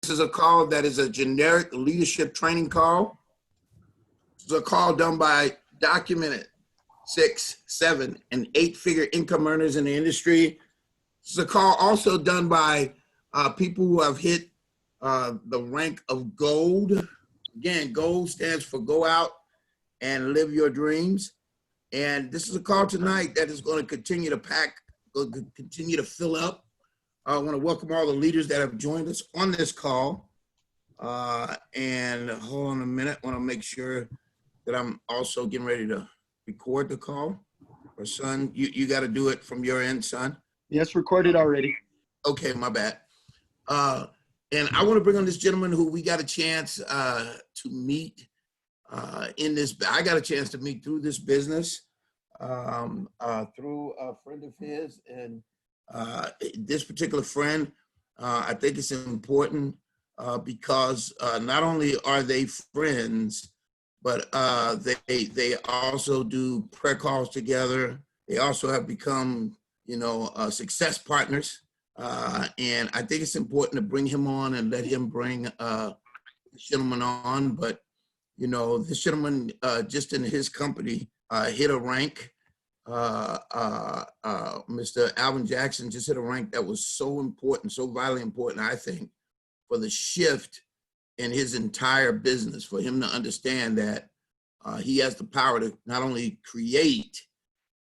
This is a call that is a generic leadership training call. This is a call done by documented 6, 7, and 8-figure income earners in the industry. This is a call also done by people who have hit the rank of gold. Again, gold stands for go out and live your dreams. And this is a call tonight that is going to continue to continue to fill up. I want to welcome all the leaders that have joined us on this call. And hold on a minute, I want to make sure that I'm also getting ready to record the call. Or son, you got to do it from your end, son. Yes, recorded already. Okay, my bad. And I want to bring on this gentleman who we got a chance to meet in this. I got a chance to meet through this business, through a friend of his. And this particular friend, I think it's important because not only are they friends, but they also do prayer calls together. They also have become, success partners. And I think it's important to bring him on and let him bring this gentleman on. But, this gentleman just in his company hit a rank. Mr. Alvin Jackson just hit a rank that was so important, so vitally important, I think, for the shift in his entire business, for him to understand that he has the power to not only create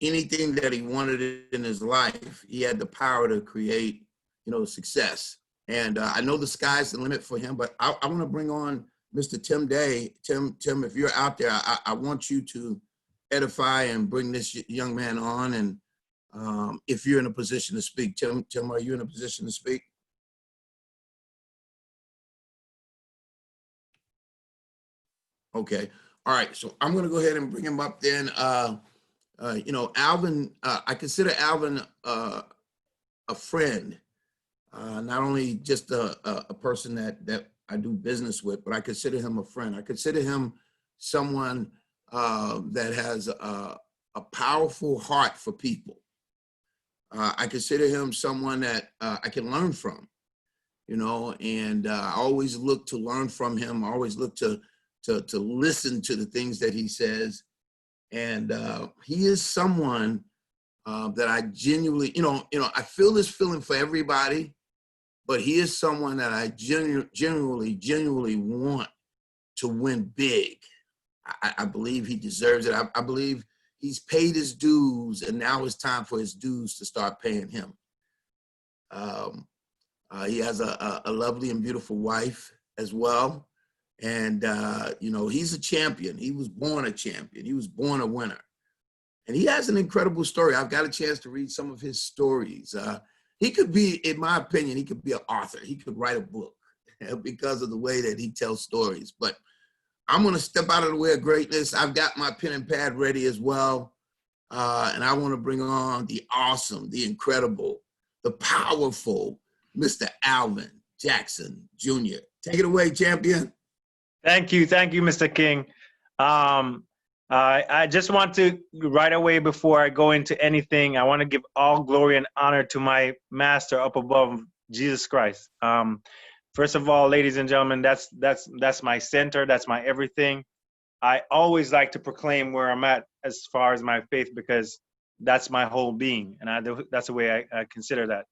anything that he wanted in his life, he had the power to create, success. And I know the sky's the limit for him, but I want to bring on Mr. Tim Day. Tim, if you're out there, I want you to edify and bring this young man on. And if you're in a position to speak, Tim, are you in a position to speak? Okay. All right. So I'm going to go ahead and bring him up then. Alvin, I consider Alvin a friend, not only just a person that I do business with, but I consider him a friend. I consider him someone that has a powerful heart for people. I consider him someone that I can learn from, and I always look to learn from him. I always look to listen to the things that he says. And he is someone that I genuinely, I feel this feeling for everybody, but he is someone that I genuinely want to win big. I believe he deserves it. I believe he's paid his dues, and now it's time for his dues to start paying him. He has a lovely and beautiful wife as well. And, he's a champion. He was born a champion. He was born a winner. And he has an incredible story. I've got a chance to read some of his stories. He could be, in my opinion, he could be an author. He could write a book because of the way that he tells stories. But I'm going to step out of the way of greatness. I've got my pen and pad ready as well. And I want to bring on the awesome, the incredible, the powerful Mr. Alvin Jackson, Jr. Take it away, champion. Thank you, Mr. King. I just want to, right away before I go into anything, I want to give all glory and honor to my master up above, Jesus Christ. First of all, ladies and gentlemen, that's my center, that's my everything. I always like to proclaim where I'm at as far as my faith, because that's my whole being, and that's the way I consider that.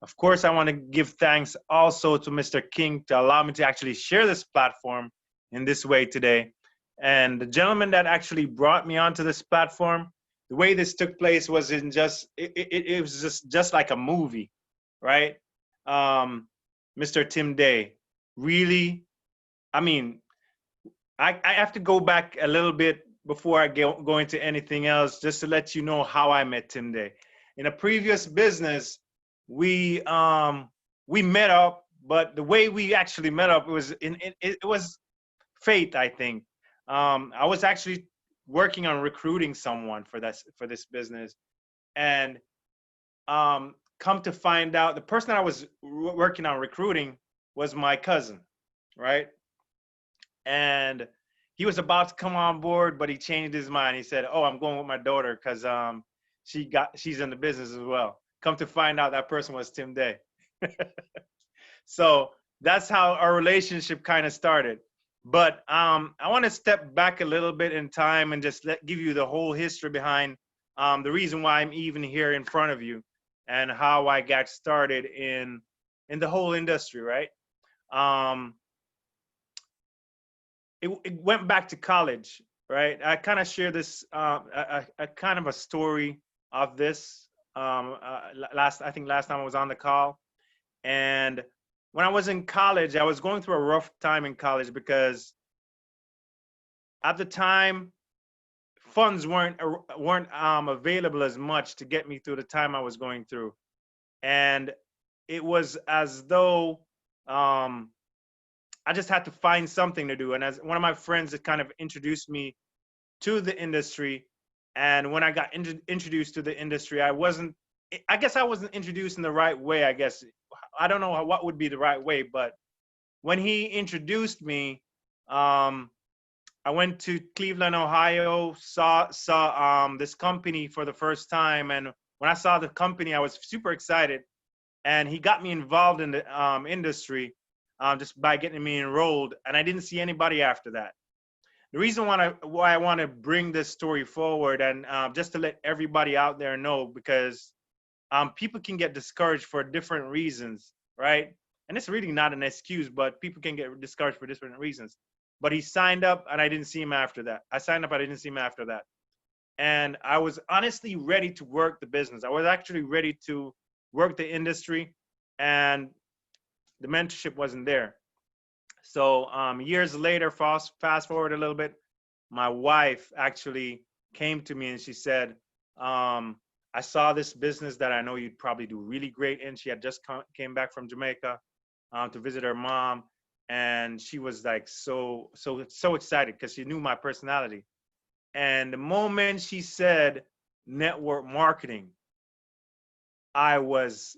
Of course, I want to give thanks also to Mr. King to allow me to actually share this platform in this way today. And the gentleman that actually brought me onto this platform, the way this took place was it was just like a movie, right? Mr. Tim Day, really, I have to go back a little bit before I go into anything else, just to let you know how I met Tim Day. In a previous business, we met up, but the way we actually met up, it was fate, I think. I was actually working on recruiting someone for this business, and come to find out, the person that I was working on recruiting was my cousin, right? And he was about to come on board, but he changed his mind. He said, "Oh, I'm going with my daughter because she's in the business as well." Come to find out, that person was Tim Day. So that's how our relationship kind of started. But I want to step back a little bit in time and just give you the whole history behind the reason why I'm even here in front of you, and how I got started in the whole industry, right? Um, it went back to college, right? I kind of share this, a kind of a story of this. I think last time I was on the call, and when I was in college, I was going through a rough time in college because at the time funds weren't available as much to get me through the time I was going through, and it was as though I just had to find something to do. And as one of my friends that kind of introduced me to the industry, and when I got introduced to the industry, I guess I wasn't introduced in the right way. I guess I don't know what would be the right way, but when he introduced me, I went to Cleveland, Ohio, saw this company for the first time, and when I saw the company, I was super excited. And he got me involved in the industry just by getting me enrolled, and I didn't see anybody after that. The reason why I want to bring this story forward, and just to let everybody out there know, because people can get discouraged for different reasons, right? And it's really not an excuse, but people can get discouraged for different reasons. But he signed up, and I didn't see him after that. I signed up, I didn't see him after that. And I was honestly ready to work the business. I was actually ready to work the industry, and the mentorship wasn't there. So years later, fast forward a little bit, my wife actually came to me and she said, I saw this business that I know you'd probably do really great in. She had just came back from Jamaica to visit her mom, and she was like so excited because she knew my personality. And the moment she said network marketing, I was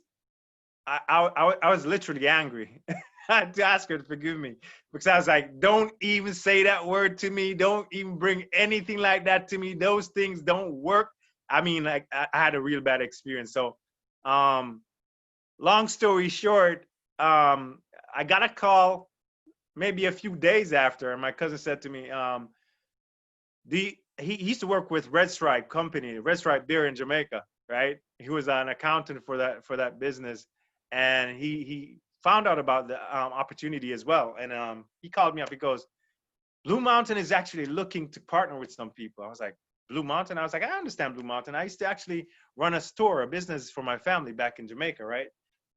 literally angry. I had to ask her to forgive me because I was like, don't even say that word to me. Don't even bring anything like that to me. Those things don't work. I mean, like I had a real bad experience. So long story short, I got a call maybe a few days after, and my cousin said to me, he used to work with Red Stripe Company, Red Stripe Beer in Jamaica, right? He was an accountant for that business, and he found out about the opportunity as well. And he called me up. He goes, Blue Mountain is actually looking to partner with some people. I was like, Blue Mountain? I was like, I understand Blue Mountain. I used to actually run a business for my family back in Jamaica, right?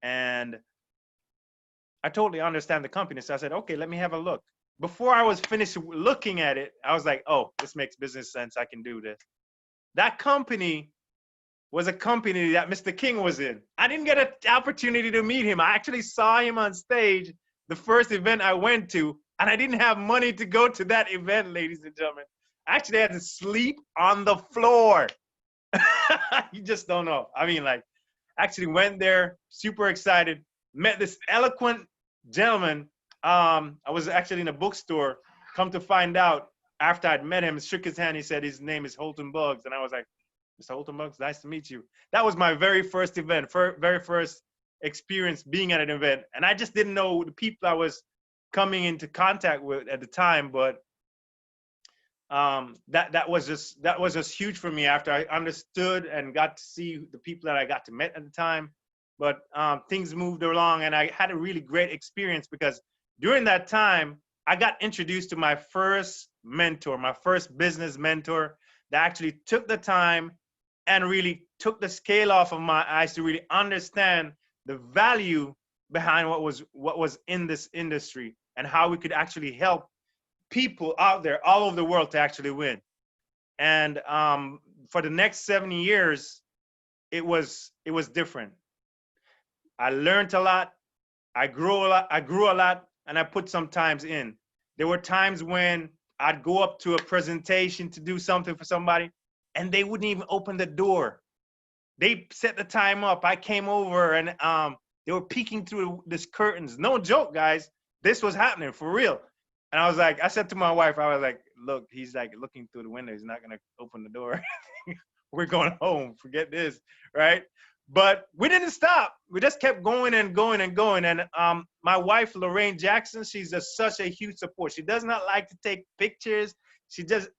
And I totally understand the company. So I said, okay, let me have a look. Before I was finished looking at it, I was like, oh, this makes business sense. I can do this. That company was a company that Mr. King was in. I didn't get an opportunity to meet him. I actually saw him on stage the first event I went to, and I didn't have money to go to that event, ladies and gentlemen. I actually had to sleep on the floor. You just don't know. I mean, like, actually went there, super excited, met this eloquent gentleman. I was actually in a bookstore. Come to find out, after I'd met him, shook his hand, he said his name is Holton Buggs. And I was like, Mr. Holton Buggs, nice to meet you. That was my very first event, very first experience being at an event. And I just didn't know the people I was coming into contact with at the time, but that was just huge for me after I understood and got to see the people that I got to meet at the time. But things moved along, and I had a really great experience because during that time, I got introduced to my first mentor, my first business mentor that actually took the time and really took the scale off of my eyes to really understand the value behind what was in this industry and how we could actually help people out there all over the world to actually win. And for the next 70 years, it was different. I learned a lot. I grew a lot, and I put some times in. There were times when I'd go up to a presentation to do something for somebody, and they wouldn't even open the door. They set the time up. I came over, and they were peeking through these curtains. No joke, guys. This was happening for real. And I said to my wife, I was like, look, he's like looking through the window. He's not going to open the door. We're going home. Forget this, right? But we didn't stop. We just kept going and going and going. And my wife, Lorraine Jackson, she's such a huge support. She does not like to take pictures. She just,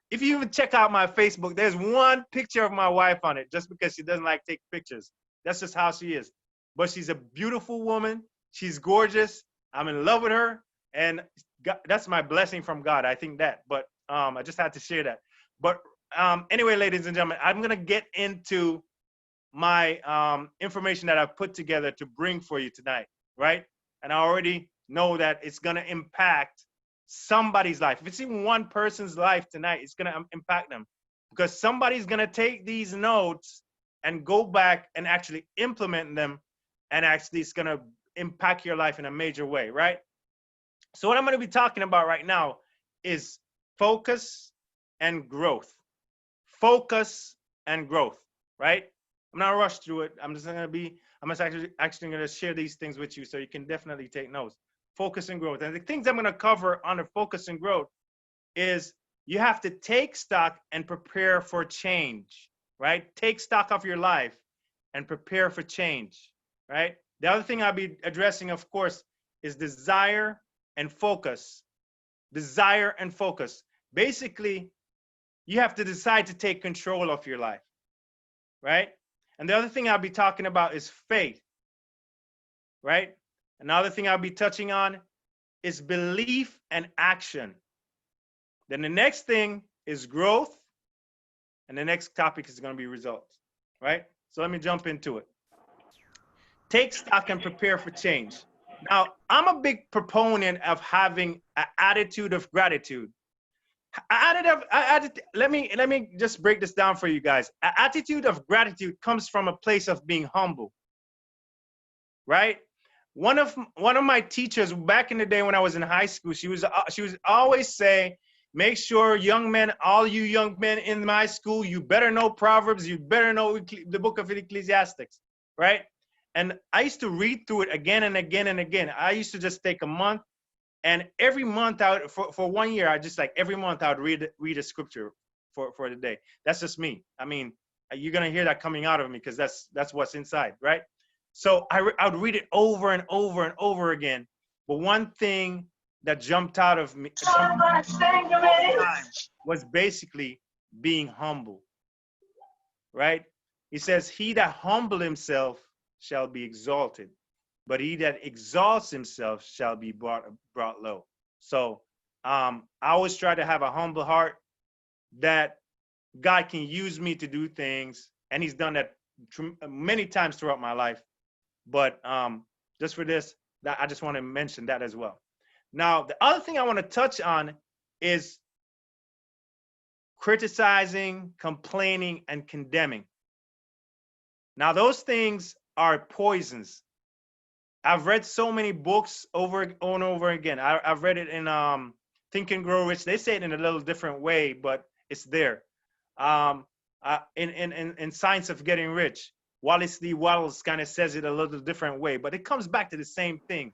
if you even check out my Facebook, there's one picture of my wife on it just because she doesn't like to take pictures. That's just how she is. But she's a beautiful woman. She's gorgeous. I'm in love with her. And God, that's my blessing from God. I think that. But I just had to share that. But anyway, ladies and gentlemen, I'm going to get into my information that I've put together to bring for you tonight, right? And I already know that it's going to impact somebody's life. If it's even one person's life tonight, it's going to impact them, because somebody's going to take these notes and go back and actually implement them, and actually it's going to impact your life in a major way, right? So what I'm going to be talking about right now is focus and growth. Focus and growth, right? I'm not rushed through it. I'm actually going to share these things with you so you can definitely take notes. Focus and growth. And the things I'm going to cover under focus and growth is you have to take stock and prepare for change, right? Take stock of your life and prepare for change, right? The other thing I'll be addressing, of course, is desire and focus. Desire and focus. Basically, you have to decide to take control of your life, right? And the other thing I'll be talking about is faith, right? Another thing I'll be touching on is belief and action. Then the next thing is growth. And the next topic is going to be results, right? So let me jump into it. Take stock and prepare for change. Now, I'm a big proponent of having an attitude of gratitude. Let me just break this down for you guys. An attitude of gratitude comes from a place of being humble, right? One of my teachers back in the day when I was in high school, she was always say, make sure young men, all you young men in my school, you better know Proverbs, you better know the book of Ecclesiastics, right? And I used to read through it again and again and again. I used to just take a month. And every month for 1 year, every month I would read a scripture for the day. That's just me. I mean, you're going to hear that coming out of me because that's what's inside, right? So I would read it over and over and over again. But one thing that jumped out of me was basically being humble, right? He says, he that humble himself shall be exalted, but he that exalts himself shall be brought low. So I always try to have a humble heart that God can use me to do things. And he's done that many times throughout my life. But just for this, I just want to mention that as well. Now, the other thing I want to touch on is criticizing, complaining, and condemning. Now, those things are poisons. I've read so many books over and over again. I've read it in Think and Grow Rich. They say it in a little different way, but it's there. In Science of Getting Rich, Wallace D. Wattles kind of says it a little different way, but it comes back to the same thing.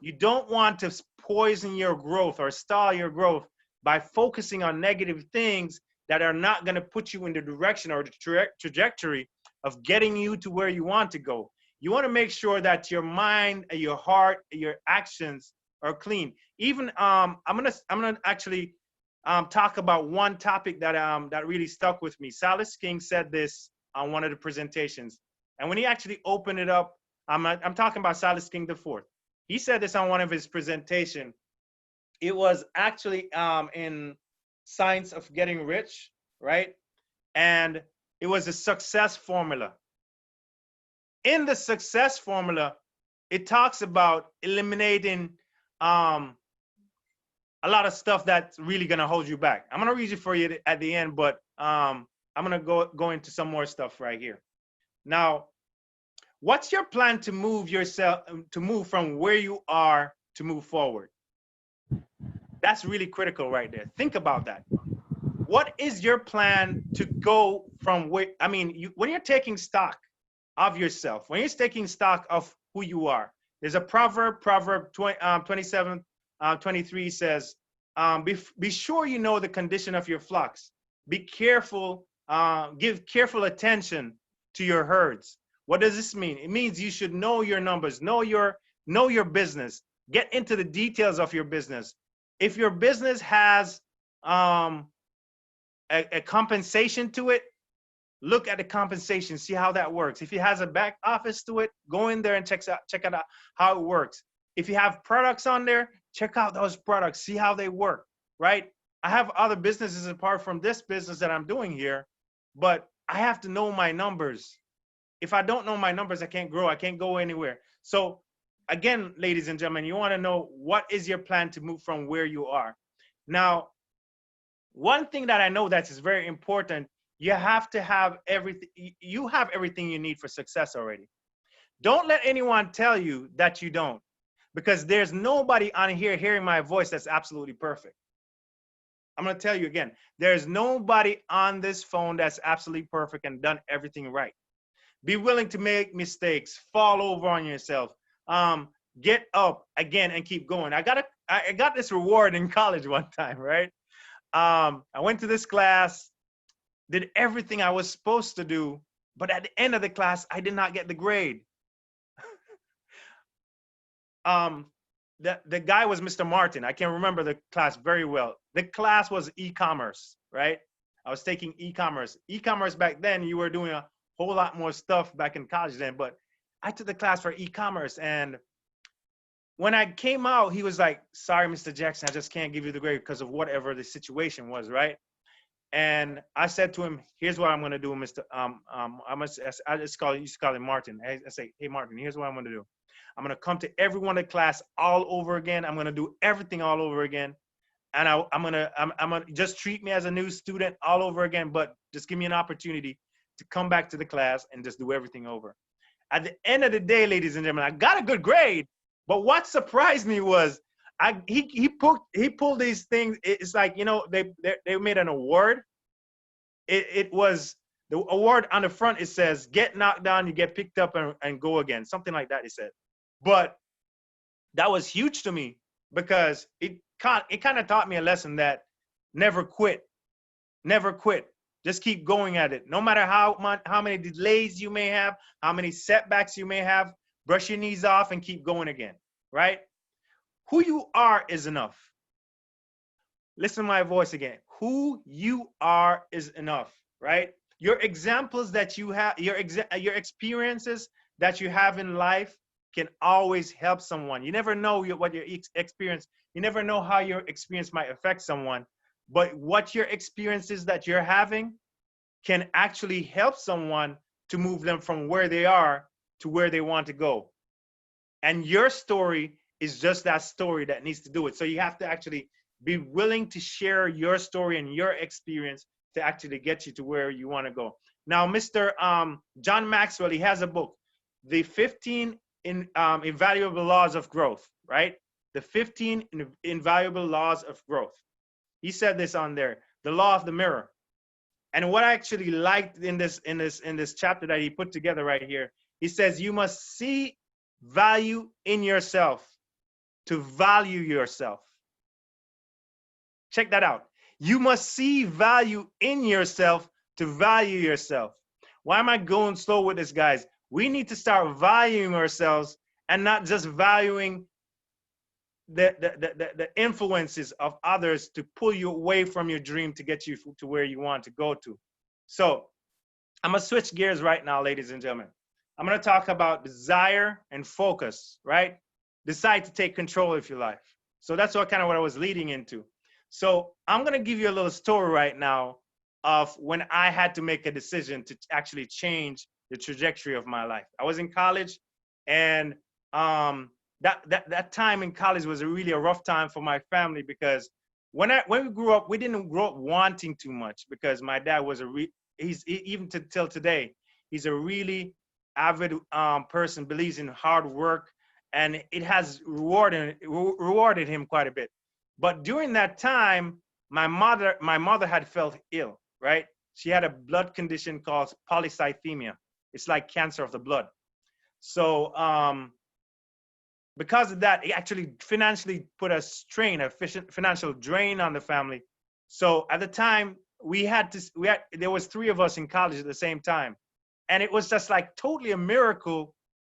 You don't want to poison your growth or stall your growth by focusing on negative things that are not going to put you in the direction or the trajectory of getting you to where you want to go. You want to make sure that your mind, your heart, your actions are clean. Even I'm gonna actually talk about one topic that really stuck with me. Silas King said this on one of the presentations, and when he actually opened it up, I'm talking about Silas King IV. He said this on one of his presentations. It was actually in Science of Getting Rich, right? And it was a success formula. In the success formula, it talks about eliminating a lot of stuff that's really gonna hold you back. I'm gonna read it for you at the end, but I'm gonna go into some more stuff right here. Now, what's your plan to move from where you are to move forward? That's really critical right there. Think about that. What is your plan to go from where? I mean, when you're taking stock of yourself, when you're taking stock of who you are, there's a proverb 27:23 says, be sure you know the condition of your flocks. Be careful, give careful attention to your herds. What does this mean? It means you should know your numbers, know your business, get into the details of your business. If your business has a compensation to it, look at the compensation, see how that works. If it has a back office to it, go in there and check it out how it works. If you have products on there, check out those products, see how they work, right? I have other businesses apart from this business that I'm doing here, but I have to know my numbers. If I don't know my numbers, I can't grow, I can't go anywhere. So again, ladies and gentlemen, you want to know what is your plan to move from where you are. Now, one thing that I know that is very important, you have to have everything. You have everything you need for success already. Don't let anyone tell you that you don't, because there's nobody on here hearing my voice that's absolutely perfect. I'm going to tell you again, there's nobody on this phone that's absolutely perfect and done everything right. Be willing to make mistakes, fall over on yourself, get up again and keep going. I got this reward in college one time, right? I went to this class, did everything I was supposed to do, but at the end of the class, I did not get the grade. The guy was Mr. Martin. I can remember the class very well. The class was e-commerce, right? I was taking e-commerce. E-commerce back then, you were doing a whole lot more stuff back in college then, but I took the class for e-commerce, and when I came out, he was like, sorry, Mr. Jackson, I just can't give you the grade because of whatever the situation was, right? And I said to him, here's what I'm going to do, Mr. I used to call him Martin. I say, hey, Martin, here's what I'm going to do. I'm going to come to every one of the class all over again. I'm going to do everything all over again. And I'm going to just treat me as a new student all over again, but just give me an opportunity to come back to the class and just do everything over. At the end of the day, ladies and gentlemen, I got a good grade, but what surprised me was he pulled these things. It's like, you know, they made an award. It was the award on the front. It says, get knocked down, you get picked up and go again. Something like that, he said. But that was huge to me because it kind of taught me a lesson that never quit. Never quit. Just keep going at it. No matter how many delays you may have, how many setbacks you may have, brush your knees off and keep going again, right? Who you are is enough. Listen to my voice again. Who you are is enough, right? Your examples that you have, your experiences that you have in life can always help someone. You never know what your experience, you never know how your experience might affect someone, but what your experiences that you're having can actually help someone to move them from where they are to where they want to go. And your story is just that story that needs to do it. So you have to actually be willing to share your story and your experience to actually get you to where you want to go. Now, Mr. John Maxwell, he has a book, The 15 Invaluable Laws of Growth, right? The 15 Invaluable Laws of Growth. He said this on there, the law of the mirror. And what I actually liked in this chapter that he put together right here, he says you must see value in yourself to value yourself. Check that out. You must see value in yourself to value yourself. Why am I going slow with this, guys? We need to start valuing ourselves and not just valuing the influences of others to pull you away from your dream to get you to where you want to go to. So I'm going to switch gears right now, ladies and gentlemen. I'm going to talk about desire and focus, right? Decide to take control of your life. So that's what I was leading into. So I'm going to give you a little story right now of when I had to make a decision to actually change the trajectory of my life. I was in college, and that time in college was really a rough time for my family, because when we grew up, we didn't grow up wanting too much, because my dad was even till today, he's a really avid person, believes in hard work, and it has rewarded him quite a bit. But during that time, my mother had felt ill, right? She had a blood condition called polycythemia. It's like cancer of the blood. So because of that, it actually financially put a financial drain on the family. So at the time, there was 3 of us in college at the same time. And it was just like totally a miracle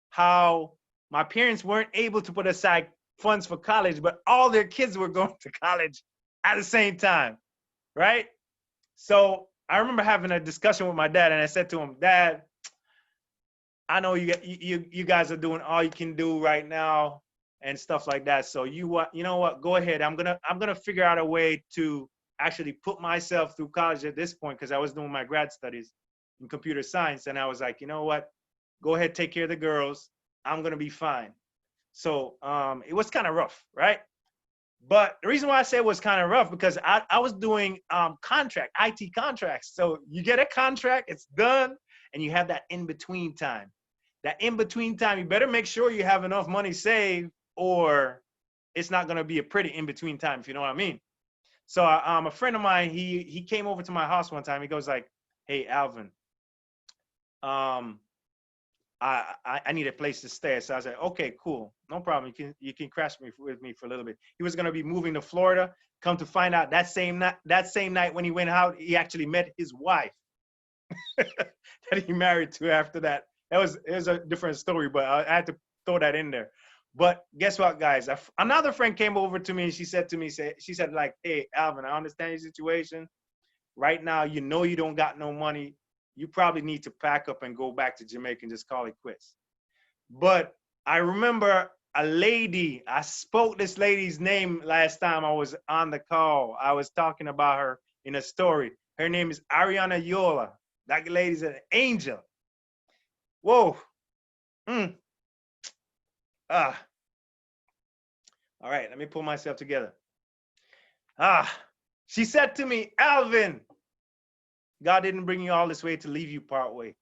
how my parents weren't able to put aside funds for college, but all their kids were going to college at the same time, right? So I remember having a discussion with my dad, and I said to him, Dad, I know you guys are doing all you can do right now and stuff like that. So you know what? Go ahead. I'm gonna figure out a way to actually put myself through college at this point, because I was doing my grad studies in computer science, and I was like, you know what? Go ahead, take care of the girls. I'm gonna be fine. So it was kind of rough, right? But the reason why I say it was kind of rough, because I was doing IT contracts. So you get a contract, it's done, and you have that in-between time. That in-between time, you better make sure you have enough money saved, or it's not gonna be a pretty in-between time, if you know what I mean. So a friend of mine, he came over to my house one time. He goes like, hey, Alvin, I need a place to stay. So I was like, okay, cool, no problem. You can crash with me for a little bit. He was gonna be moving to Florida. Come to find out, that same night when he went out, he actually met his wife that he married to after that. It was a different story, but I had to throw that in there. But guess what, guys? Another friend came over to me, and she said like, hey, Alvin, I understand your situation. Right now, you know you don't got no money. You probably need to pack up and go back to Jamaica and just call it quits. But I remember a lady, I spoke this lady's name last time I was on the call. I was talking about her in a story. Her name is Ariana Yola. That lady's an angel. Whoa. All right, let me pull myself together. She said to me, Alvin, God didn't bring you all this way to leave you part way.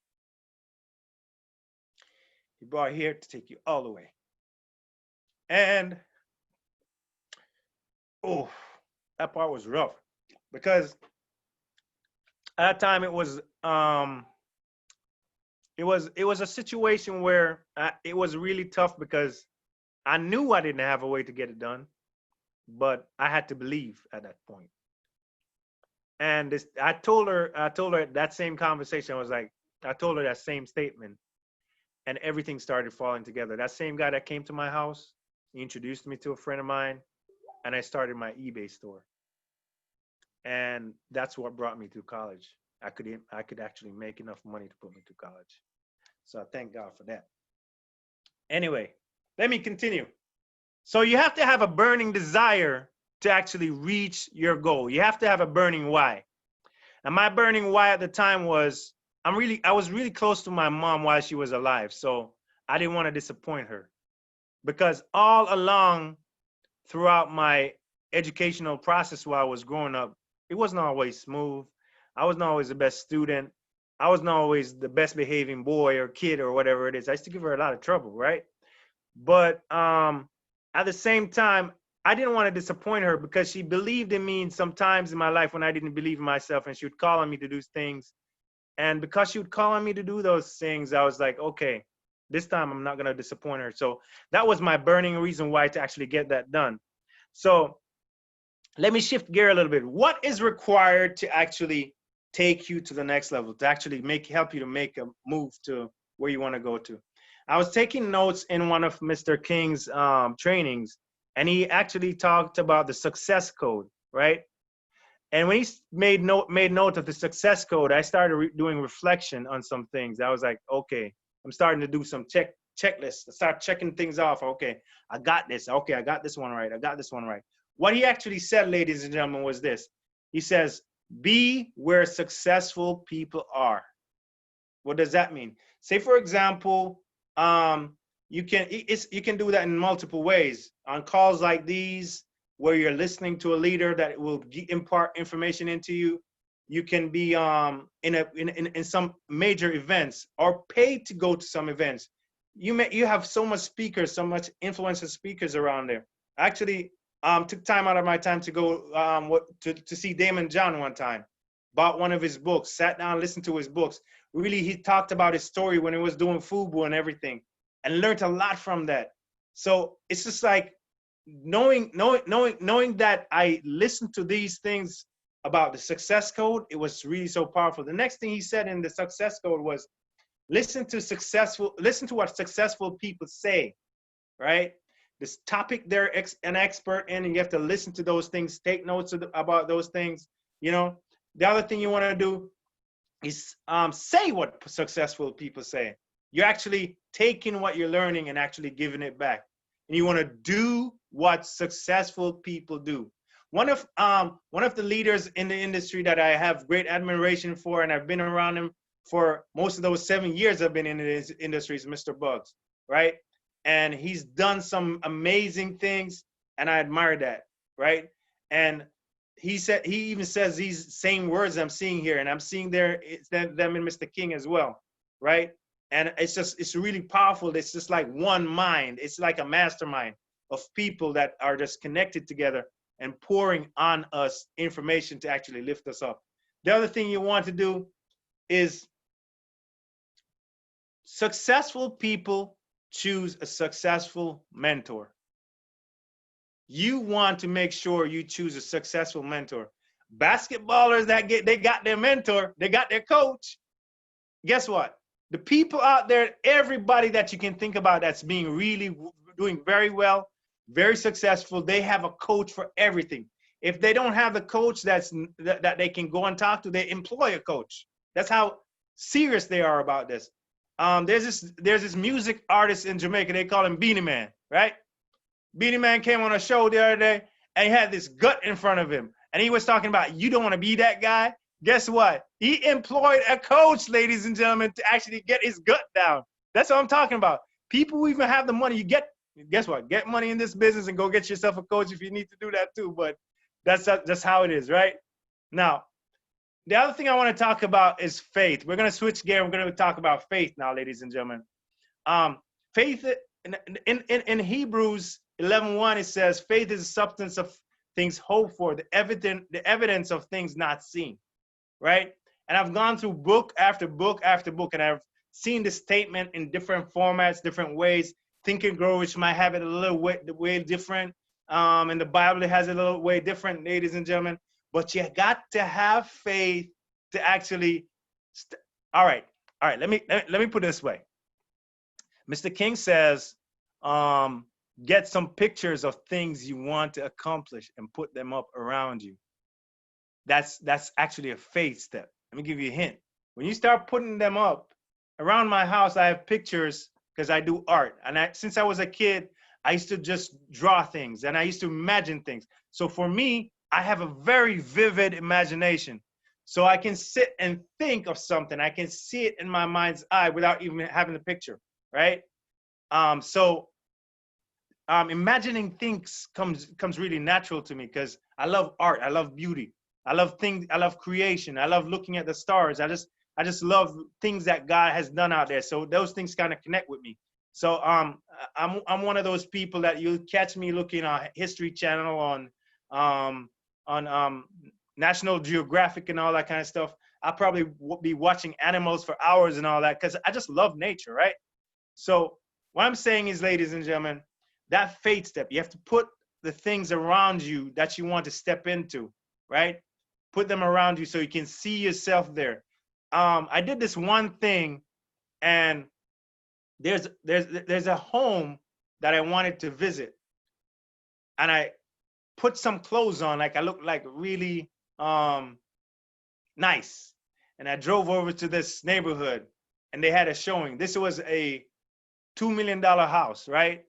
He brought you here to take you all the way. And, oh, that part was rough, because at that time it was a situation where it was really tough, because I knew I didn't have a way to get it done, but I had to believe at that point. And I told her that same conversation. I told her that same statement, and everything started falling together. That same guy that came to my house, he introduced me to a friend of mine, and I started my eBay store. And that's what brought me to college. I could actually make enough money to put me to college. So I thank God for that. Anyway, let me continue. So you have to have a burning desire to actually reach your goal. You have to have a burning why. And my burning why at the time was, I was really close to my mom while she was alive. So I didn't want to disappoint her, because all along throughout my educational process while I was growing up, it wasn't always smooth. I wasn't always the best student. I wasn't always the best behaving boy or kid or whatever it is. I used to give her a lot of trouble, right? But at the same time, I didn't want to disappoint her, because she believed in me sometimes in my life when I didn't believe in myself, and she would call on me to do things. And because she would call on me to do those things, I was like, okay, this time I'm not going to disappoint her. So that was my burning reason why to actually get that done. So let me shift gear a little bit. What is required to actually take you to the next level, to actually help you to make a move to where you want to go to? I was taking notes in one of Mr. King's trainings, and he actually talked about the success code, right? And when he made note of the success code, I started doing reflection on some things. I was like, okay, I'm starting to do some checklists. I start checking things off. Okay, I got this. Okay, I got this one right. I got this one right. What he actually said, ladies and gentlemen, was this. He says, be where successful people are. What does that mean? Say, for example, you can do that in multiple ways. On calls like these, where you're listening to a leader that will impart information into you, you can be in some major events, or paid to go to some events. You have so much speakers, so much influential speakers around there. Actually, took time out of my time to go to see Damon John one time. Bought one of his books, sat down, listened to his books. Really, he talked about his story when he was doing FUBU and everything, and learned a lot from that. So it's just like knowing that I listened to these things about the success code. It was really so powerful. The next thing he said in the success code was, Listen to what successful people say, right? This topic they're an expert in, and you have to listen to those things, take notes about those things. You know, the other thing you want to do is say what successful people say. You're actually taking what you're learning and actually giving it back. And you want to do what successful people do. One of the leaders in the industry that I have great admiration for, and I've been around him for most of those 7 years I've been in this industry, is Mr. Bugs, right? And he's done some amazing things, and I admire that, right? And he even says these same words I'm seeing here, and I'm seeing them in Mr. King as well, right? And it's really powerful. It's just like one mind. It's like a mastermind of people that are just connected together and pouring on us information to actually lift us up. The other thing you want to do is successful people choose a successful mentor. You want to make sure you choose a successful mentor. Basketballers they got their mentor, they got their coach. Guess what? The people out there, everybody that you can think about that's being really doing very well, very successful, they have a coach for everything. If they don't have the coach that they can go and talk to, they employ a coach. That's how serious they are about this. There's this music artist in Jamaica, they call him Beanie Man, right? Beanie Man came on a show the other day, and he had this gut in front of him. And he was talking about, you don't want to be that guy? Guess what? He employed a coach, ladies and gentlemen, to actually get his gut down. That's what I'm talking about. People who even have the money, guess what? Get money in this business and go get yourself a coach if you need to do that too. But that's how it is, right? Now, the other thing I want to talk about is faith. We're going to switch gear. We're going to talk about faith now, ladies and gentlemen. Faith in Hebrews 11:1, it says, faith is the substance of things hoped for, the evidence of things not seen, right? And I've gone through book after book after book, and I've seen this statement in different formats, different ways. Think and Grow Rich might have it a little way different. And the Bible has it a little way different, ladies and gentlemen. But you got to have faith to actually. All right. Let me put it this way. Mr. King says, get some pictures of things you want to accomplish and put them up around you. That's actually a faith step. Let me give you a hint. When you start putting them up around my house, I have pictures because I do art. And since I was a kid, I used to just draw things and I used to imagine things. So for me, I have a very vivid imagination. So I can sit and think of something. I can see it in my mind's eye without even having the picture, right? Imagining things comes really natural to me because I love art. I love beauty. I love things. I love creation. I love looking at the stars. I just love things that God has done out there. So those things kind of connect with me. So I'm one of those people that you'll catch me looking on History Channel on National Geographic and all that kind of stuff. I'll probably be watching animals for hours and all that because I just love nature, right? So what I'm saying is, ladies and gentlemen, that faith step, you have to put the things around you that you want to step into, right? Put them around you so you can see yourself there. I did this one thing, and there's a home that I wanted to visit, and I put some clothes on, like I looked like really nice, and I drove over to this neighborhood, and they had a showing. This was a $2 million house, right?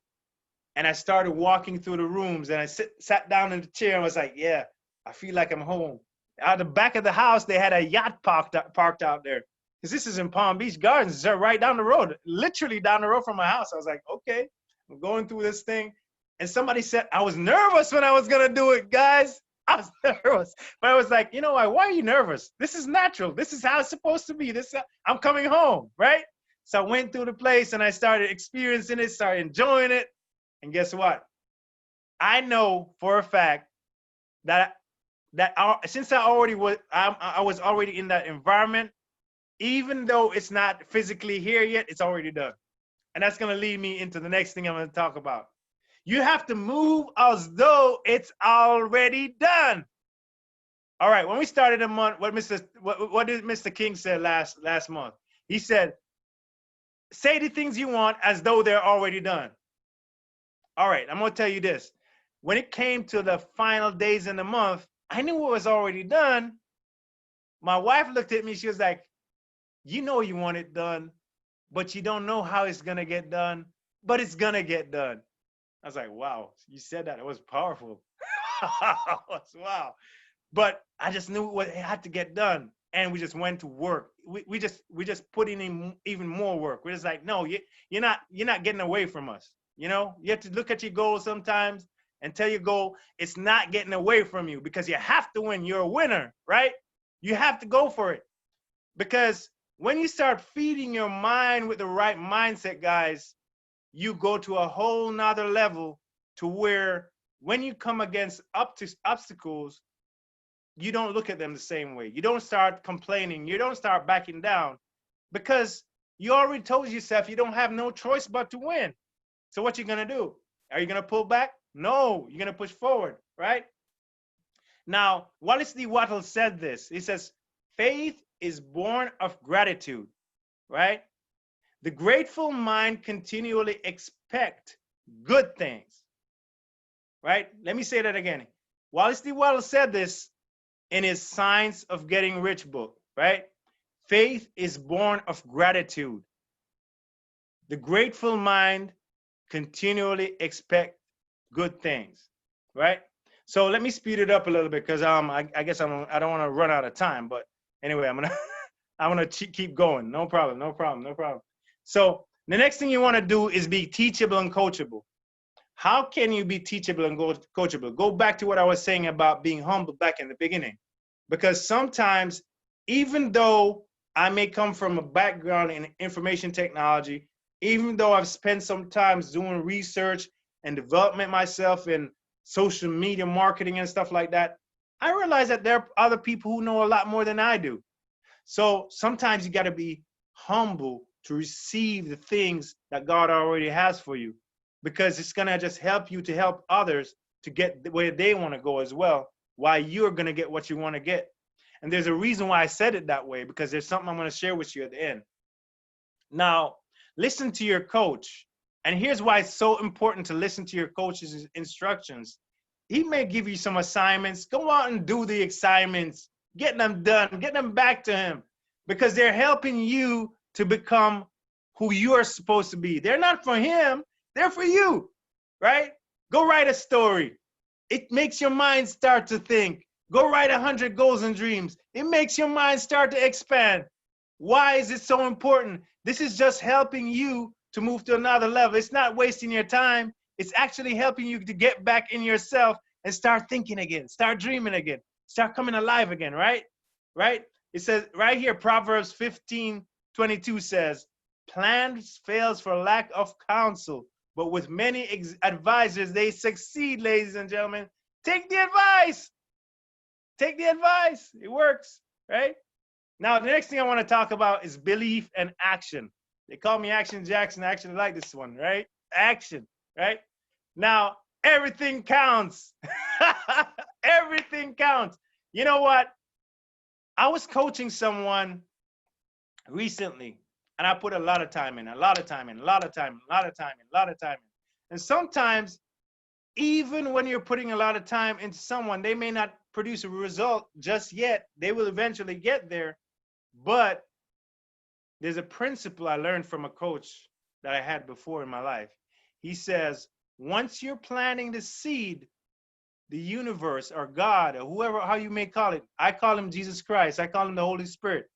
And I started walking through the rooms, and I sat down in the chair and was like, yeah, I feel like I'm home. Out the back of the house, they had a yacht parked out there. Because this is in Palm Beach Gardens. It's right down the road, literally down the road from my house. I was like, okay, I'm going through this thing. And somebody said, I was nervous when I was going to do it, guys. I was nervous. But I was like, you know what? Why are you nervous? This is natural. This is how it's supposed to be. I'm coming home, right? So I went through the place, and I started experiencing it, started enjoying it. And guess what? I know for a fact that since I was already in that environment, even though it's not physically here yet, it's already done. And that's going to lead me into the next thing I'm going to talk about. You have to move as though it's already done. All right, when we started a month, what did Mr. King say last month? He said, say the things you want as though they're already done. All right, I'm going to tell you this. When it came to the final days in the month, I knew what was already done. My wife looked at me. She was like, you know you want it done, but you don't know how it's going to get done, but it's going to get done. I was like, wow, you said that. It was powerful. Wow. But I just knew what had to get done. And we just went to work. We just put in even more work. We're just like, no, you're not getting away from us. You know, you have to look at your goal sometimes and tell your goal, it's not getting away from you, because you have to win. You're a winner, right? You have to go for it. Because when you start feeding your mind with the right mindset, guys, you go to a whole nother level to where when you come against obstacles, you don't look at them the same way. You don't start complaining. You don't start backing down, because you already told yourself you don't have no choice but to win. So what you gonna do? Are you gonna pull back? No, you're gonna push forward, right? Now, Wallace D. Wattle said this. He says, faith is born of gratitude, right? The grateful mind continually expect good things, right? Let me say that again. Wallace D. Wattle said this in his Science of Getting Rich book, right? Faith is born of gratitude. The grateful mind continually expect good things, right? So let me speed it up a little bit, because I guess I don't want to run out of time. But anyway, I'm gonna keep going. No problem. So the next thing you want to do is be teachable and coachable. How can you be teachable and coachable? Go back to what I was saying about being humble back in the beginning, because sometimes, even though I may come from a background in information technology, even though I've spent some time doing research and development myself in social media marketing and stuff like that, I realize that there are other people who know a lot more than I do. So sometimes you got to be humble to receive the things that God already has for you, because it's going to just help you to help others to get where they want to go as well, while you're going to get what you want to get. And there's a reason why I said it that way, because there's something I'm going to share with you at the end. Now, listen to your coach. And here's why it's so important to listen to your coach's instructions. He may give you some assignments. Go out and do the assignments. Get them done. Get them back to him, because they're helping you to become who you are supposed to be. They're not for him. They're for you, right? Go write a story. It makes your mind start to think. Go write 100 goals and dreams. It makes your mind start to expand. Why is it so important? This is just helping you to move to another level. It's not wasting your time. It's actually helping you to get back in yourself and start thinking again, start dreaming again, start coming alive again, right? Right? It says right here, Proverbs 15:22 says, plans fails for lack of counsel, but with many advisors, they succeed, ladies and gentlemen. Take the advice. Take the advice. It works, right? Now, the next thing I want to talk about is belief and action. They call me Action Jackson. I actually like this one, right? Action, right? Now, everything counts. Everything counts. You know what? I was coaching someone recently, and I put a lot of time in, a lot of time in, a lot of time in, a lot of time in, a lot of time in. And sometimes, even when you're putting a lot of time into someone, they may not produce a result just yet. They will eventually get there. But there's a principle I learned from a coach that I had before in my life. He says, once you're planting the seed, the universe or God or whoever, how you may call it, I call him Jesus Christ, I call him the Holy Spirit.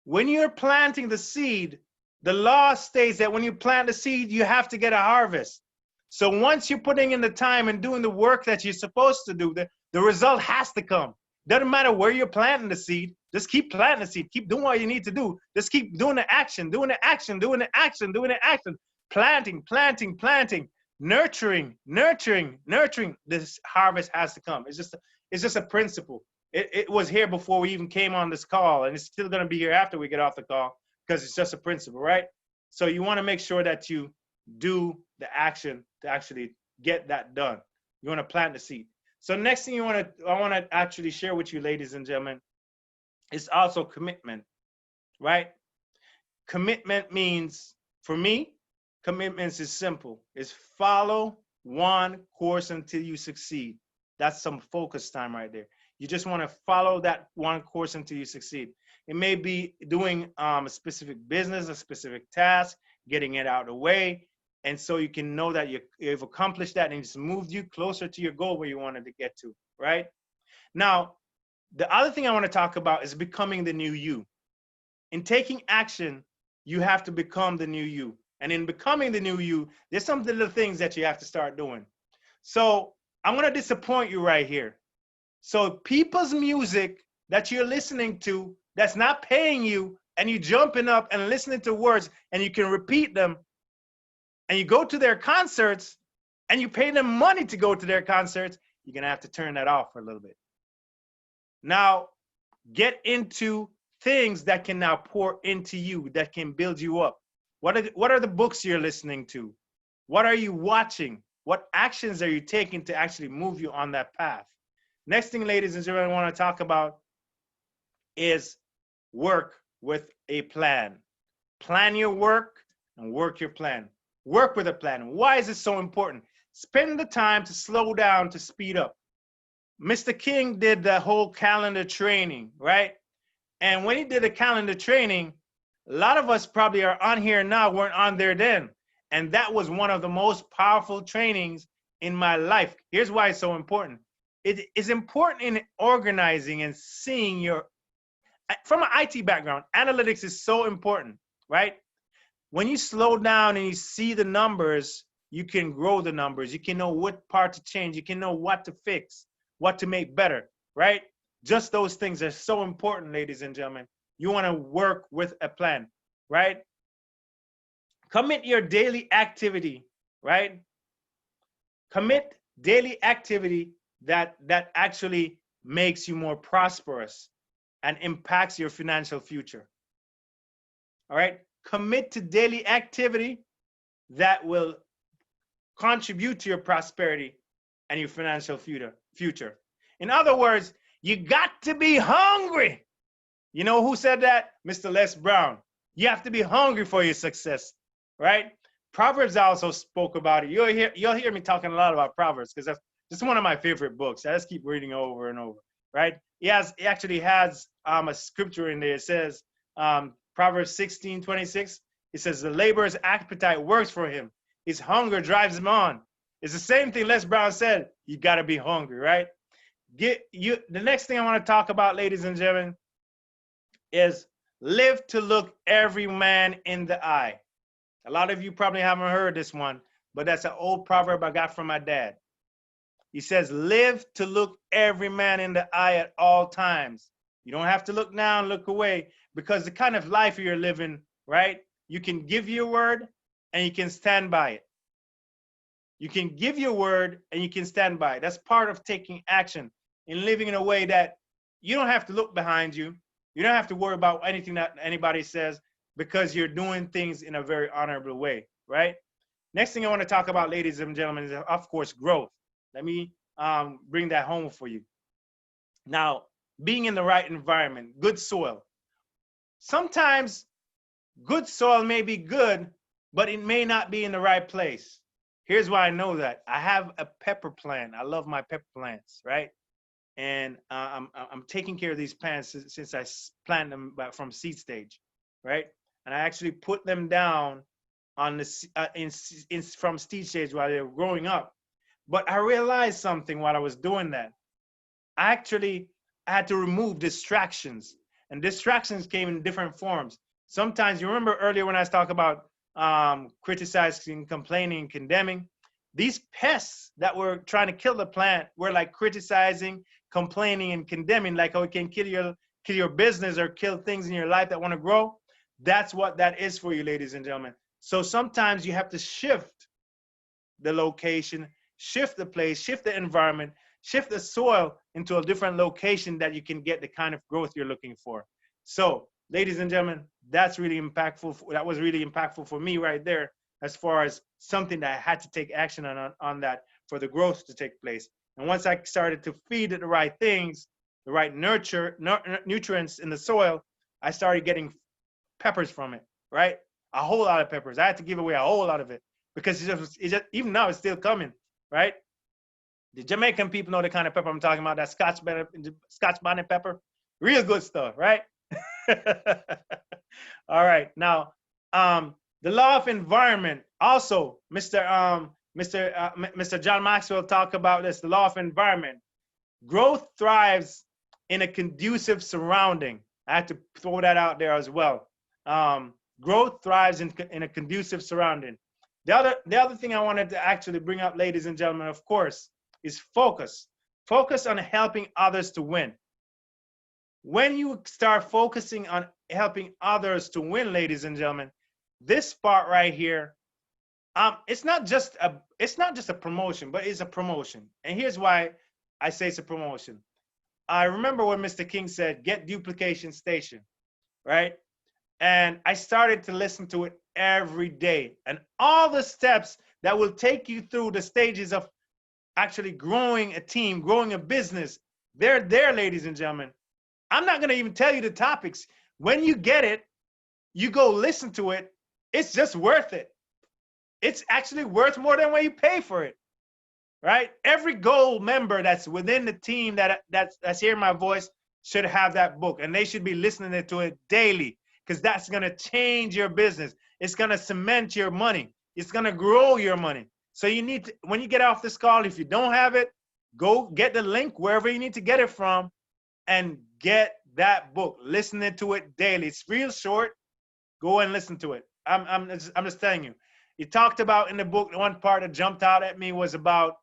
When you're planting the seed, the law states that when you plant the seed, you have to get a harvest. So once you're putting in the time and doing the work that you're supposed to do, the result has to come. Doesn't matter where you're planting the seed. Just keep planting the seed. Keep doing what you need to do. Just keep doing the action, doing the action, doing the action, doing the action. Planting, planting, planting, nurturing, nurturing, nurturing. This harvest has to come. It's just a principle. It was here before we even came on this call, and it's still going to be here after we get off the call, because it's just a principle, right? So you want to make sure that you do the action to actually get that done. You want to plant the seed. So next thing I want to actually share with you, ladies and gentlemen, is also commitment, right? Commitment means For me, commitments is simple. It's follow one course until you succeed. That's some focus time right there. You just want to follow that one course until you succeed. It may be doing a specific business, a specific task, getting it out of the way. And so you can know that you've accomplished that and it's moved you closer to your goal where you wanted to get to, right? Now, the other thing I want to talk about is becoming the new you. In taking action, you have to become the new you. And in becoming the new you, there's some little things that you have to start doing. So I'm going to disappoint you right here. So people's music that you're listening to that's not paying you, and you jumping up and listening to words and you can repeat them, and you go to their concerts and you pay them money to go to their concerts, you're going to have to turn that off for a little bit. Now, get into things that can now pour into you, that can build you up. What are the books you're listening to? What are you watching? What actions are you taking to actually move you on that path? Next thing, ladies and gentlemen, I want to talk about is work with a plan. Plan your work and work your plan. Work with a plan. Why is it so important? Spend the time to slow down, to speed up. Mr. King did the whole calendar training, right? And when he did the calendar training, a lot of us probably are on here now, weren't on there then. And that was one of the most powerful trainings in my life. Here's why it's so important. It is important in organizing and seeing your, from an IT background, analytics is so important, right? When you slow down and you see the numbers, you can grow the numbers. You can know what part to change. You can know what to fix, what to make better, right? Just those things are so important, ladies and gentlemen. You want to work with a plan, right? Commit your daily activity, right? Commit daily activity that actually makes you more prosperous and impacts your financial future. All right? Commit to daily activity that will contribute to your prosperity and your financial future. In other words, you got to be hungry. You know who said that? Mr. Les Brown. You have to be hungry for your success, right? Proverbs also spoke about it. You'll hear me talking a lot about Proverbs because that's one of my favorite books. I just keep reading over and over, right? He actually has a scripture in there. It says, Proverbs 16:26. It says, the laborer's appetite works for him. His hunger drives him on. It's the same thing Les Brown said. You got to be hungry, right? The next thing I want to talk about, ladies and gentlemen, is live to look every man in the eye. A lot of you probably haven't heard this one, but that's an old proverb I got from my dad. He says, live to look every man in the eye at all times. You don't have to look down, look away, because the kind of life you're living, right? You can give your word and you can stand by it. You can give your word and you can stand by it. That's part of taking action and living in a way that you don't have to look behind you. You don't have to worry about anything that anybody says because you're doing things in a very honorable way, right? Next thing I want to talk about, ladies and gentlemen, is, of course, growth. Let me bring that home for you. Now, being in the right environment, good soil. Sometimes good soil may be good, but it may not be in the right place. Here's why I know that. I have a pepper plant. I love my pepper plants, right? And I'm taking care of these plants since I planted them from seed stage, right? And I actually put them down on the from seed stage while they were growing up. But I realized something while I was doing that. I had to remove distractions, and distractions came in different forms. Sometimes, you remember earlier when I was talking about criticizing, complaining, condemning, these pests that were trying to kill the plant were like criticizing, complaining, and condemning, like, oh, it can kill your business or kill things in your life that want to grow. That's what that is for you, ladies and gentlemen. So sometimes you have to shift the location, shift the place, shift the environment, shift the soil into a different location that you can get the kind of growth you're looking for. So, ladies and gentlemen, that's really impactful. That was really impactful for me right there, as far as something that I had to take action on that for the growth to take place. And once I started to feed it the right things, the right nutrients in the soil, I started getting peppers from it, right? a whole lot of peppers. I had to give away a whole lot of it because even now it's still coming, right? The Jamaican people know the kind of pepper I'm talking about. That Scotch bonnet pepper, real good stuff, right? All right, now the law of environment. Also, Mr. John Maxwell talked about this. The law of environment. Growth thrives in a conducive surrounding. I have to throw that out there as well. Growth thrives in a conducive surrounding. The other thing I wanted to actually bring up, ladies and gentlemen, of course, is focus. Focus on helping others to win. When you start focusing on helping others to win, ladies and gentlemen, this part right here, it's not just a promotion, but it's a promotion. And here's why I say it's a promotion. I remember when Mr. King said, get duplication station, right? And I started to listen to it every day. And all the steps that will take you through the stages of actually growing a team, growing a business, they're there, ladies and gentlemen. I'm not going to even tell you the topics. When you get it, you go listen to it. It's just worth it. It's actually worth more than what you pay for it, right? Every gold member that's within the team that's hearing my voice should have that book, and they should be listening to it daily, because that's going to change your business. It's going to cement your money. It's going to grow your money. So you need to, when you get off this call, if you don't have it, go get the link wherever you need to get it from and get that book. Listen to it daily. It's real short. Go and listen to it. I'm just telling you. You talked about in the book, the one part that jumped out at me was about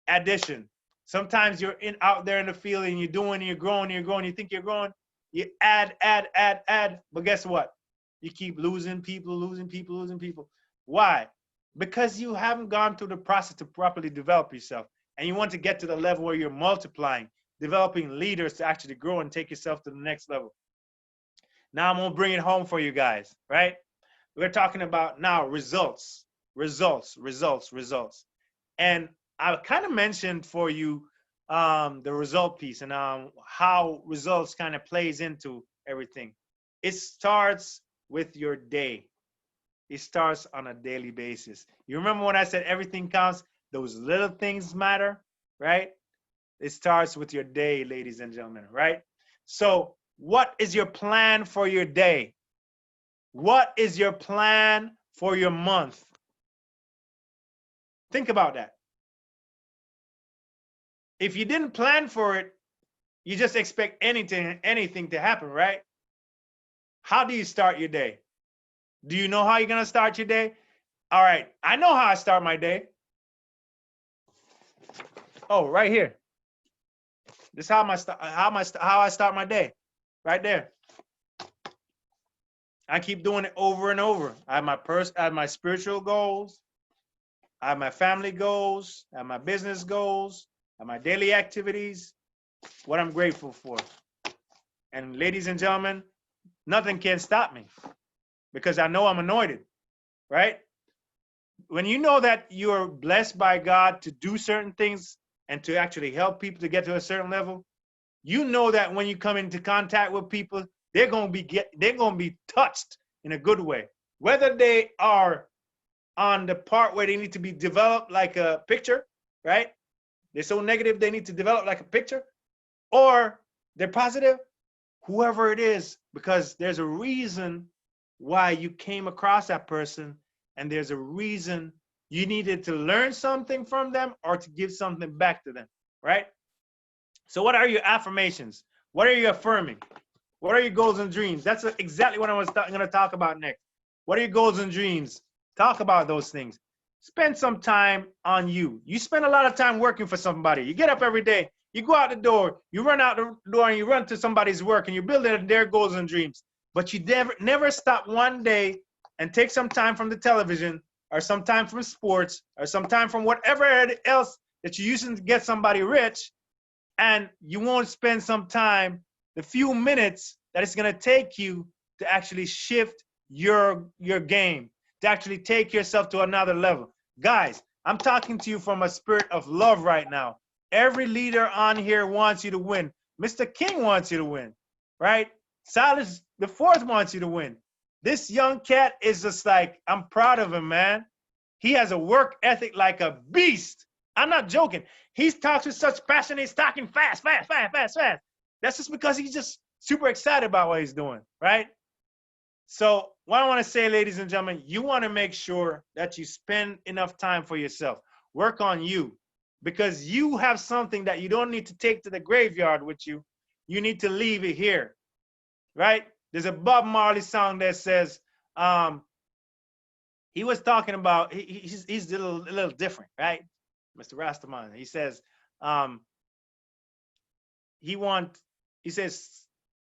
addition. Sometimes you're out there in the field and you're growing, you think you're growing, you add. But guess what? You keep losing people. Why? Because you haven't gone through the process to properly develop yourself. And you want to get to the level where you're multiplying, developing leaders to actually grow and take yourself to the next level. Now I'm going to bring it home for you guys, right? We're talking about now results. And I kind of mentioned for you the result piece and how results kind of plays into everything. It starts with your day. It starts on a daily basis. You remember when I said everything counts? Those little things matter, right? It starts with your day, ladies and gentlemen, right? So what is your plan for your day? What is your plan for your month? Think about that. If you didn't plan for it, you just expect anything to happen, right? How do you start your day? Do you know how you're going to start your day? All right, I know how I start my day. Oh, right here. This is how I start my day. Right there. I keep doing it over and over. I have my spiritual goals. I have my family goals. I have my business goals. I have my daily activities. What I'm grateful for. And ladies and gentlemen, nothing can stop me because I know I'm anointed, right? When you know that you're blessed by God to do certain things and to actually help people to get to a certain level, you know that when you come into contact with people, they're going to be touched in a good way. Whether they are on the part where they need to be developed like a picture, right? They're so negative they need to develop like a picture, or they're positive, whoever it is, because there's a reason why you came across that person, and there's a reason you needed to learn something from them or to give something back to them, right? So what are your affirmations? What are you affirming? What are your goals and dreams? That's exactly what I'm going to talk about next. What are your goals and dreams? Talk about those things. Spend some time on you. You spend a lot of time working for somebody. You get up every day. You go out the door. You run out the door and you run to somebody's work and you're building their goals and dreams. But you never stop one day and take some time from the television or some time from sports or some time from whatever else that you're using to get somebody rich, and you won't spend some time, the few minutes that it's going to take you to actually shift your game, to actually take yourself to another level. Guys, I'm talking to you from a spirit of love right now. Every leader on here wants you to win. Mr. King wants you to win, right? Silas the Fourth wants you to win. This young cat is just like, I'm proud of him, man. He has a work ethic like a beast. I'm not joking. He talks with such passion. He's talking fast, fast, fast, fast, fast. That's just because he's just super excited about what he's doing, right? So what I want to say, ladies and gentlemen, you want to make sure that you spend enough time for yourself. Work on you, because you have something that you don't need to take to the graveyard with you. You need to leave it here, right? There's a Bob Marley song that says, he was talking about, he's a little different, right? Mr. Rastaman. He says,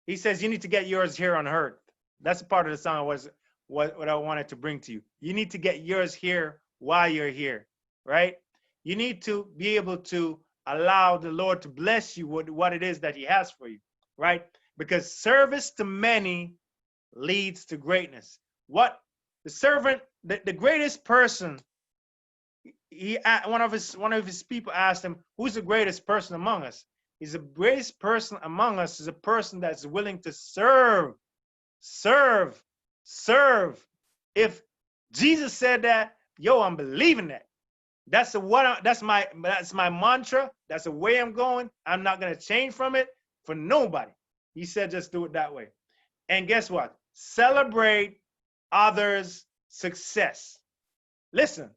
he says, you need to get yours here on earth. That's a part of the song was what I wanted to bring to you. You need to get yours here while you're here, right? You need to be able to allow the Lord to bless you with what it is that he has for you, right? Because service to many leads to greatness. What the servant, the greatest person, one of his people asked him, who's the greatest person among us? He's the greatest person among us is a person that's willing to serve. If Jesus said that, yo, I'm believing that. That's my mantra. That's the way I'm going. I'm not gonna change from it for nobody. He said, just do it that way. And guess what? Celebrate others' success. Listen,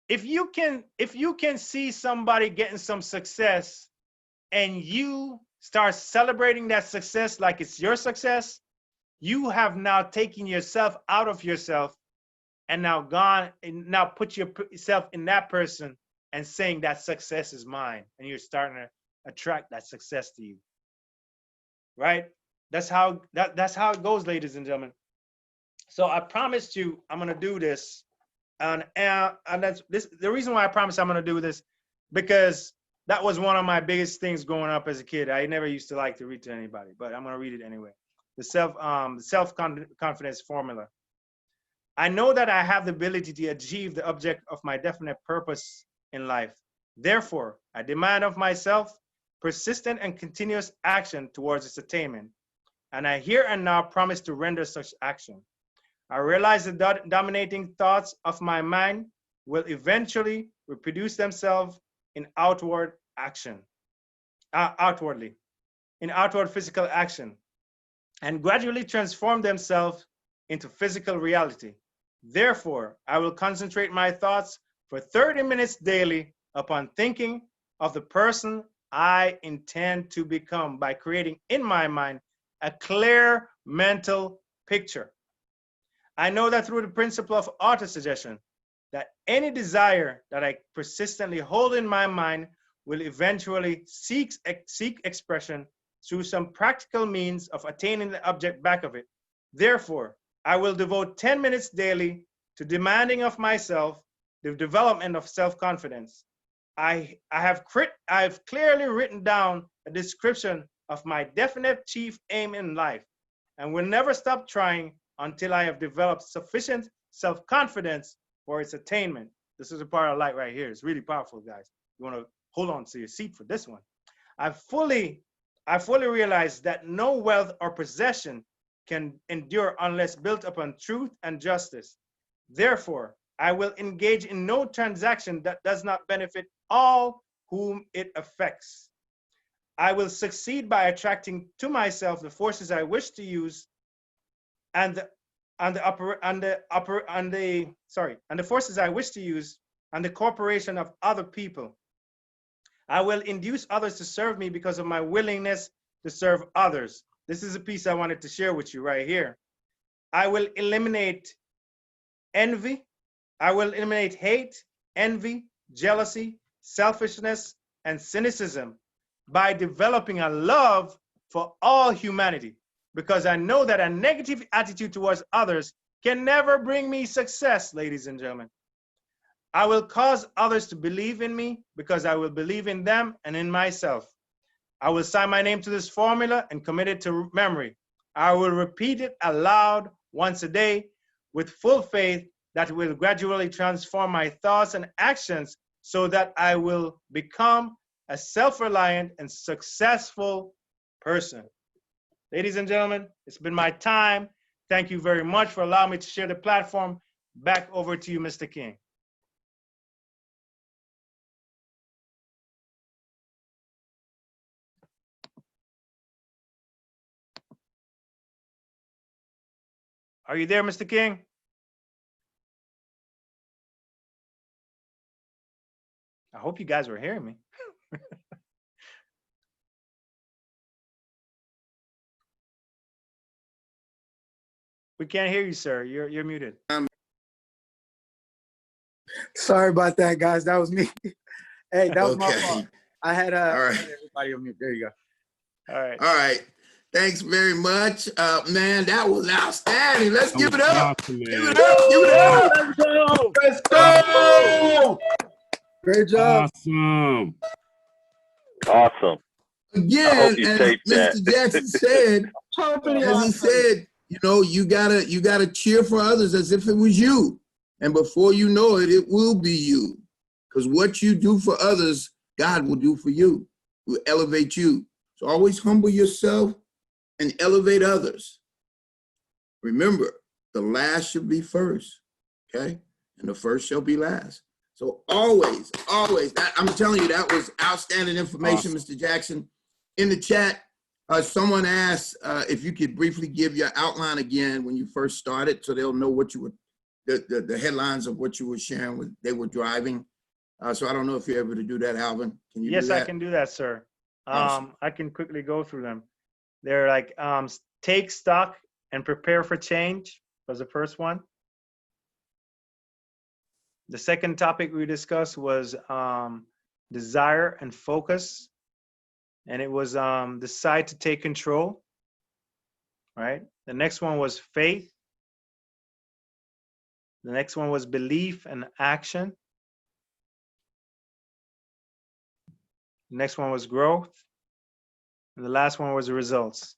if you can see somebody getting some success and you start celebrating that success like it's your success, you have now taken yourself out of yourself and now put yourself in that person and saying that success is mine, and you're starting to attract that success to you, right? That's how it goes, ladies and gentlemen. So I promised you I'm gonna do this, and that's the reason why I promised I'm gonna do this, because that was one of my biggest things growing up as a kid. I never used to like to read to anybody, but I'm gonna read it anyway. The self-confidence formula. I know that I have the ability to achieve the object of my definite purpose in life. Therefore, I demand of myself persistent and continuous action towards its attainment. And I here and now promise to render such action. I realize the dominating thoughts of my mind will eventually reproduce themselves in outward action, in outward physical action, and gradually transform themselves into physical reality. Therefore, I will concentrate my thoughts for 30 minutes daily upon thinking of the person I intend to become by creating in my mind a clear mental picture. I know that through the principle of autosuggestion, that any desire that I persistently hold in my mind will eventually seek expression through some practical means of attaining the object back of it. Therefore, I will devote 10 minutes daily to demanding of myself the development of self-confidence. I have clearly written down a description of my definite chief aim in life and will never stop trying until I have developed sufficient self-confidence for its attainment. This is the part I like right here. It's really powerful, guys. You want to hold on to your seat for this one. I fully realize that no wealth or possession can endure unless built upon truth and justice. Therefore, I will engage in no transaction that does not benefit all whom it affects. I will succeed by attracting to myself the forces I wish to use and the forces I wish to use and the cooperation of other people. I will induce others to serve me because of my willingness to serve others. This is a piece I wanted to share with you right here. I will eliminate envy. I will eliminate hate, envy, jealousy, selfishness, and cynicism by developing a love for all humanity, because I know that a negative attitude towards others can never bring me success, ladies and gentlemen. I will cause others to believe in me because I will believe in them and in myself. I will sign my name to this formula and commit it to memory. I will repeat it aloud once a day with full faith that will gradually transform my thoughts and actions so that I will become a self-reliant and successful person. Ladies and gentlemen, it's been my time Thank you very much for allowing me to share the platform. Back over to you, Mr. King. Are you there, Mr. King? I hope you guys were hearing me. We can't hear you, sir. You're muted. Sorry about that, guys. That was me. Hey, that was my Okay. fault. I had All right. everybody on mute. There you go. All right. All right. Thanks very much. Man, that was outstanding. Let's give it up. Awesome, Give man. it up. Give it up. Let's go. Let's go. Great job. Awesome. Awesome. Again, you as taped that. Mr. Jackson said, as he said, you gotta cheer for others as if it was you. And before you know it, it will be you. Because what you do for others, God will do for you. Will elevate you. So always humble yourself and elevate others. Remember, the last should be first, okay? And the first shall be last. So always, I'm telling you, that was outstanding information, Awesome. Mr. Jackson. In the chat, someone asked if you could briefly give your outline again when you first started, so they'll know what you were, the headlines of what you were sharing with, they were driving. So I don't know if you're able to do that, Alvin. Can you do Yes, that? I can do that, sir. Awesome. I can quickly go through them. They're like take stock and prepare for change was the first one. The second topic we discussed was desire and focus. And it was decide to take control, right? The next one was faith. The next one was belief and action. The next one was growth. And the last one was the results.